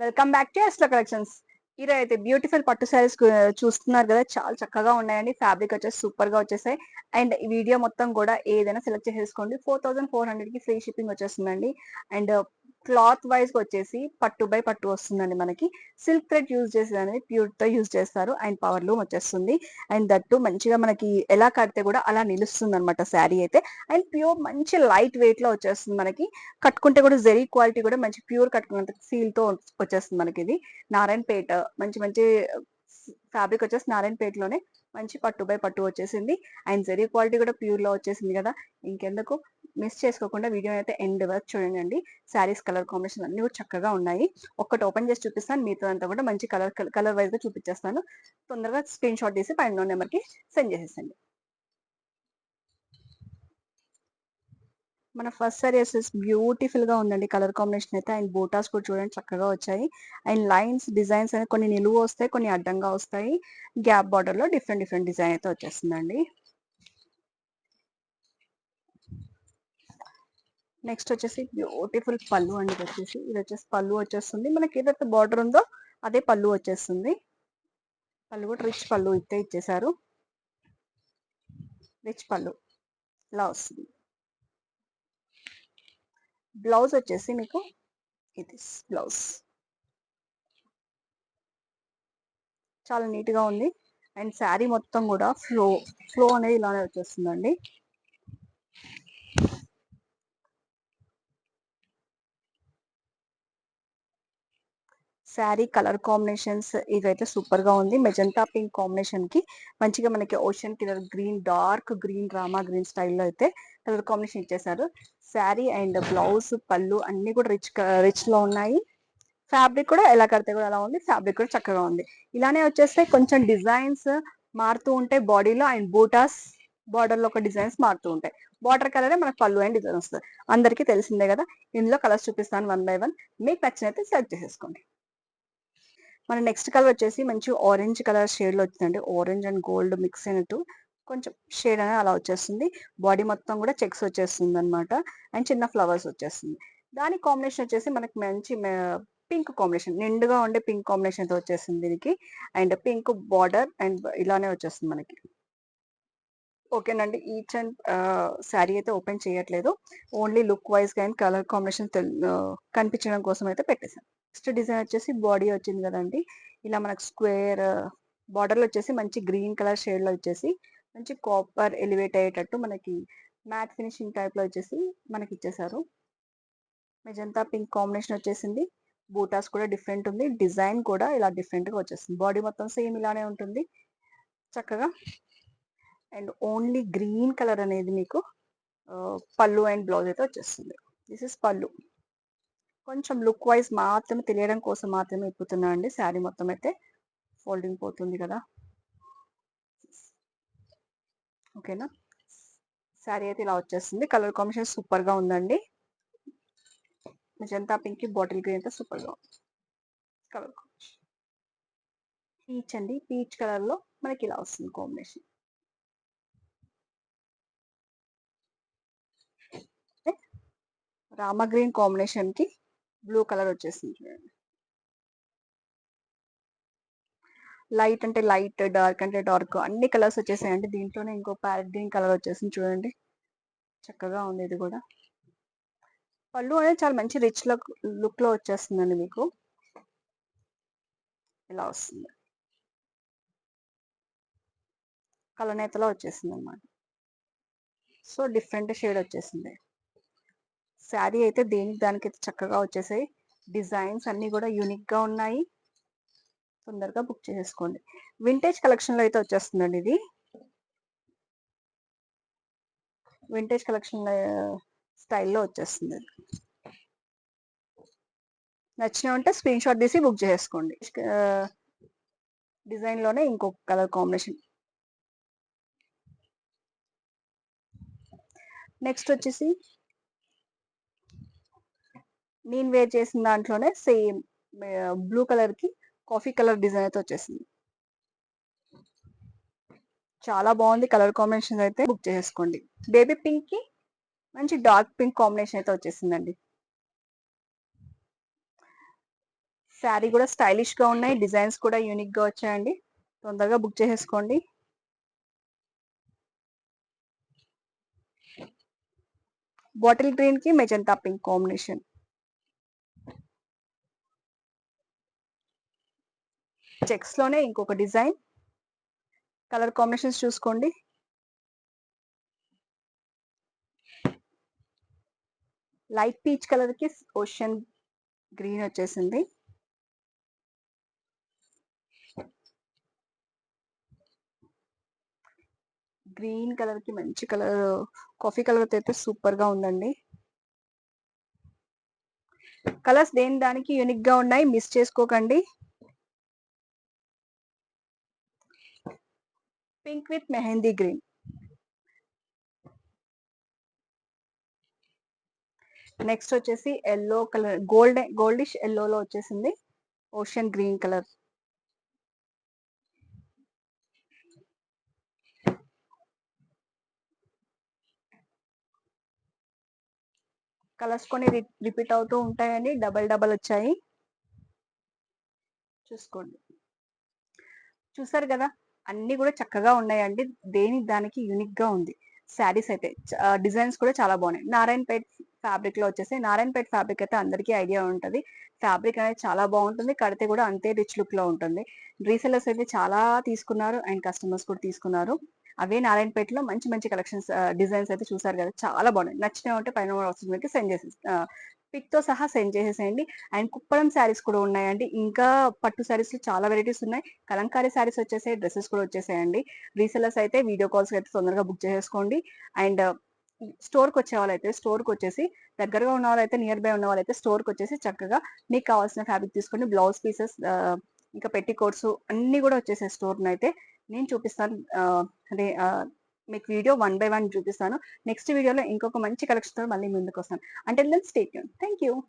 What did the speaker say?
Welcome back to ఎస్లో collections. ఈరోజు అయితే బ్యూటిఫుల్ పట్టు శారీస్ చూస్తున్నారు కదా, చాలా చక్కగా ఉన్నాయండి. ఫ్యాబ్రిక్ వచ్చేసి సూపర్ గా వచ్చేసాయి. అండ్ ఈ వీడియో మొత్తం కూడా ఏదైనా సెలెక్ట్ చేసేసుకోండి. 4400 కి ఫ్రీ షిప్పింగ్ వచ్చేస్తుందండి. అండ్ క్లాత్ వైజ్ వచ్చేసి పట్టు బై పట్టు వస్తుందండి. మనకి సిల్క్ థ్రెడ్ యూజ్ చేసేది ప్యూర్ తో యూజ్ చేస్తారు. అండ్ పవర్ లూమ్ వచ్చేస్తుంది. అండ్ దట్టు మంచిగా మనకి ఎలా కడితే కూడా అలా నిలుస్తుంది అనమాట శారీ అయితే. అండ్ ప్యూర్ మంచి లైట్ వెయిట్ లో వచ్చేస్తుంది మనకి. కట్టుకుంటే కూడా జెరీ క్వాలిటీ కూడా మంచి ప్యూర్ కట్టుకున్నంత ఫీల్ తో వచ్చేస్తుంది మనకి. ఇది నారాయణపేట మంచి మంచి ఫ్యాబ్రిక్ వచ్చేసి నారాయణపేటలోనే మంచి పట్టు బై పట్టు వచ్చేసింది. అండ్ జెరీ క్వాలిటీ కూడా ప్యూర్ లో వచ్చేసింది కదా. ఇంకెందుకు మిస్ చేసుకోకుండా వీడియో అయితే ఎండ్ వరకు చూడండి. శారీస్ కలర్ కాంబినేషన్ అన్ని కూడా చక్కగా ఉన్నాయి. ఒక్కటి ఓపెన్ చేసి చూపిస్తాను, మీతో అంతా కూడా మంచి కలర్ వైజ్ గా చూపించేస్తాను. తొందరగా స్క్రీన్ షాట్ తీసి పైన నెంబర్ కి సెండ్ చేసేసండి. మన ఫస్ట్ సారీ వచ్చేసి బ్యూటిఫుల్ గా ఉందండి కలర్ కాంబినేషన్ అయితే. అండ్ బోటాస్ కూడా చూడండి చక్కగా వచ్చాయి. అండ్ లైన్స్ డిజైన్స్ అనేది కొన్ని నిలువు వస్తాయి, కొన్ని అడ్డంగా వస్తాయి. గ్యాప్ బార్డర్ లో డిఫరెంట్ డిఫరెంట్ డిజైన్ అయితే వచ్చేస్తుందండి. నెక్స్ట్ వచ్చేసి బ్యూటిఫుల్ పళ్ళు అండి. ఇది వచ్చేసి పళ్ళు వచ్చేస్తుంది. మనకి ఏదైతే బార్డర్ ఉందో అదే పళ్ళు వచ్చేస్తుంది. పళ్ళు కూడా రిచ్ పళ్ళు ఇచ్చేసారు. రిచ్ పళ్ళు ఇలా వస్తుంది. బ్లౌజ్ వచ్చేసి మీకు ఇది బ్లౌజ్ చాలా నీట్ గా ఉంది. అండ్ శారీ మొత్తం కూడా ఫ్లో అనేది ఇలానే వచ్చేస్తుందండి. శారీ కలర్ కాంబినేషన్స్ ఇదైతే సూపర్ గా ఉంది. మెజంతా పింక్ కాంబినేషన్ కి మంచిగా మనకి ocean colour green, dark green, Rama green స్టైల్లో అయితే కలర్ కాంబినేషన్ ఇచ్చేసారు. శారీ అండ్ బ్లౌజ్ పళ్ళు అన్ని కూడా రిచ్ లో ఉన్నాయి. ఫ్యాబ్రిక్ కూడా ఎలా కడితే కూడా అలా ఉంది. ఫ్యాబ్రిక్ కూడా చక్కగా ఉంది. ఇలానే వచ్చేస్తే కొంచెం డిజైన్స్ మారుతూ ఉంటాయి బాడీలో. అండ్ బూటాస్ బార్డర్ లో ఒక డిజైన్స్ మారుతూ ఉంటాయి. బార్డర్ కలరే మనకు పళ్ళు అండ్ డిజైన్ వస్తుంది. అందరికీ తెలిసిందే కదా. ఇందులో కలర్స్ చూపిస్తాను 1 by 1. మీకు నచ్చినైతే సెలెక్ట్ చేసేసుకోండి. మన నెక్స్ట్ కలర్ వచ్చేసి మంచి ఆరెంజ్ కలర్ షేడ్ లో వచ్చిందండి. ఆరెంజ్ అండ్ గోల్డ్ మిక్స్ అయినట్టు కొంచెం షేడ్ అనేది అలా వచ్చేస్తుంది. బాడీ మొత్తం కూడా చెక్స్ వచ్చేస్తుంది అనమాట. అండ్ చిన్న ఫ్లవర్స్ వచ్చేస్తుంది. దాని కాంబినేషన్ వచ్చేసి మనకి మంచి పింక్ కాంబినేషన్, నిండుగా ఉండే పింక్ కాంబినేషన్ తో వచ్చేస్తుంది దీనికి. అండ్ పింక్ బార్డర్ అండ్ ఇలానే వచ్చేస్తుంది మనకి. ఓకేనండి. ఈచ్ అండ్ శారీ అయితే ఓపెన్ చేయట్లేదు. ఓన్లీ లుక్ వైజ్ గా అండ్ కలర్ కాంబినేషన్ కనిపించడం కోసం అయితే పెట్టేశాను. నెక్స్ట్ డిజైన్ వచ్చేసి బాడీ వచ్చింది కదండి. ఇలా మనకు స్క్వేర్ బార్డర్ లో వచ్చేసి మంచి గ్రీన్ కలర్ షేడ్ లో వచ్చేసి మంచి కాపర్ ఎలివేట్ అయ్యేటట్టు మనకి మ్యాట్ ఫినిషింగ్ టైప్ లో వచ్చేసి మనకి ఇచ్చేసారు. మెజంతా పింక్ కాంబినేషన్ వచ్చేసింది. బూటాస్ కూడా డిఫరెంట్ ఉంది. డిజైన్ కూడా ఇలా డిఫరెంట్ గా వచ్చేస్తుంది. బాడీ మొత్తం సేమ్ ఇలానే ఉంటుంది చక్కగా. అండ్ ఓన్లీ గ్రీన్ కలర్ అనేది మీకు పళ్ళు అండ్ బ్లౌజ్ అయితే వచ్చేస్తుంది. దిస్ ఇస్ పళ్ళు. కొంచెం లుక్ వైజ్ మాత్రమే తెలియడం కోసం మాత్రమే ఇప్పుతున్నా అండి. శారీ మొత్తం అయితే ఫోల్డింగ్ పోతుంది కదా. ఓకేనా. శారీ అయితే ఇలా వచ్చేస్తుంది. కలర్ కాంబినేషన్ సూపర్ గా ఉందండి. మెజంతా పింక్ బాటిల్ గ్రీన్ అయితే సూపర్ గా ఉంది. కలర్ కాంబినేషన్ పీచ్ అండి. పీచ్ కలర్ లో మనకి ఇలా వస్తుంది కాంబినేషన్. రామా గ్రీన్ కాంబినేషన్ కి బ్లూ కలర్ వచ్చేసింది చూడండి. లైట్ అంటే లైట్, డార్క్ అంటే డార్క్, అన్ని కలర్స్ వచ్చేసాయండి. దీంట్లోనే ఇంకో ప్యారెట్ గ్రీన్ కలర్ వచ్చేసింది చూడండి. చక్కగా ఉంది ఇది కూడా. పళ్ళు అనేది చాలా మంచి రిచ్ లుక్ లో వచ్చేస్తుందండి మీకు. ఇలా వస్తుంది. కలనేతలో వచ్చేసింది అనమాట. సో డిఫరెంట్ షేడ్ వచ్చేసింది. శారీ అయితే దానికైతే చక్కగా వచ్చేసాయి. డిజైన్స్ అన్ని కూడా యూనిక్ గా ఉన్నాయి. తొందరగా బుక్ చేసేసుకోండి. వింటేజ్ కలెక్షన్ లో అయితే వచ్చేస్తుందండి ఇది. వింటేజ్ కలెక్షన్ స్టైల్లో వచ్చేస్తుంది. నచ్చిన ఉంటే స్క్రీన్ షాట్ తీసి బుక్ చేసుకోండి. డిజైన్ లోనే ఇంకొక కలర్ కాంబినేషన్. నెక్స్ట్ వచ్చేసి నేను వేర్ చేసిన దాంట్లోనే సేమ్ బ్లూ కలర్ కి కాఫీ కలర్ డిజైన్ అయితే వచ్చేసింది. చాలా బాగుంది కలర్ కాంబినేషన్ అయితే. బుక్ చేసుకోండి. బేబీ పింక్ కి మంచి డార్క్ పింక్ కాంబినేషన్ అయితే వచ్చేసిందండి. శారీ కూడా స్టైలిష్ గా ఉన్నాయి, డిజైన్స్ కూడా యూనిక్ గా వచ్చాయండి. తొందరగా బుక్ చేసేసుకోండి. బాటిల్ గ్రీన్ కి మెజంతా పింక్ కాంబినేషన్. చెక్స్ లోనే ఇంకొక డిజైన్. కలర్ కాంబినేషన్స్ చూసుకోండి. లైట్ పీచ్ కలర్ కి ఓషన్ గ్రీన్ వచ్చేసింది. గ్రీన్ కలర్ కి మంచి కలర్ కాఫీ కలర్ అయితే సూపర్ గా ఉందండి. కలర్స్ దేని దానికి యూనిక్ గా ఉన్నాయి, మిస్ చేసుకోకండి. Pink with mehndi green. Next వచ్చేసి ఎల్లో కలర్, గోల్డిష్ ఎల్లోలో వచ్చేసింది ఓషన్ గ్రీన్ కలర్. కలర్స్ కొన్ని రిపీట్ అవుతూ ఉంటాయండి, డబల్ డబల్ వచ్చాయి చూసుకోండి. చూసారు కదా, అన్ని కూడా చక్కగా ఉన్నాయండి, దేని దానికి యూనిక్ గా ఉంది. శారీస్ అయితే డిజైన్స్ కూడా చాలా బాగున్నాయి. నారాయణపేట్ ఫ్యాబ్రిక్ లో వచ్చేసి, నారాయణపేట్ ఫ్యాబ్రిక్ అయితే అందరికీ ఐడియా ఉంటుంది. ఫ్యాబ్రిక్ అనేది చాలా బాగుంటుంది, కడితే కూడా అంతే రిచ్ లుక్ లో ఉంటుంది. రీసెలర్స్ అయితే చాలా తీసుకున్నారు అండ్ కస్టమర్స్ కూడా తీసుకున్నారు. అవే నారాయణపేటలో మంచి మంచి కలెక్షన్స్, డిజైన్స్ అయితే చూసారు కదా, చాలా బాగున్నాయి. నచ్చినవి ఉంటే పైన వాట్సాప్ మీకు సెండ్ చేసి పిక్ తో సహా సెండ్ చేసేసేయండి. అండ్ కుప్పడం శారీస్ కూడా ఉన్నాయండి, ఇంకా పట్టు శారీస్ లో చాలా వెరైటీస్ ఉన్నాయి. కలంకారీ శారీస్ వచ్చేసాయి, డ్రెస్సెస్ కూడా వచ్చేసాయండి. రీసెలర్స్ అయితే వీడియో కాల్స్ అయితే తొందరగా బుక్ చేసుకోండి. అండ్ స్టోర్ కి వచ్చే వాళ్ళైతే స్టోర్ కి వచ్చేసి, దగ్గరగా ఉన్న వాళ్ళైతే నియర్ బై ఉన్న వాళ్ళైతే స్టోర్ కి వచ్చేసి చక్కగా మీకు కావాల్సిన ఫ్యాబ్రిక్ తీసుకోండి. బ్లౌజ్ పీసెస్, ఇంకా పెట్టి కోట్స్ అన్ని కూడా వచ్చేసాయి స్టోర్ అయితే. నేను చూపిస్తాను, అదే మీకు వీడియో 1 by 1 చూపిస్తాను. నెక్స్ట్ వీడియోలో ఇంకొక మంచి కలెక్షన్ తో మళ్ళీ ముందుకు వస్తాను. అంటే స్టే ట్యూన్. Thank you.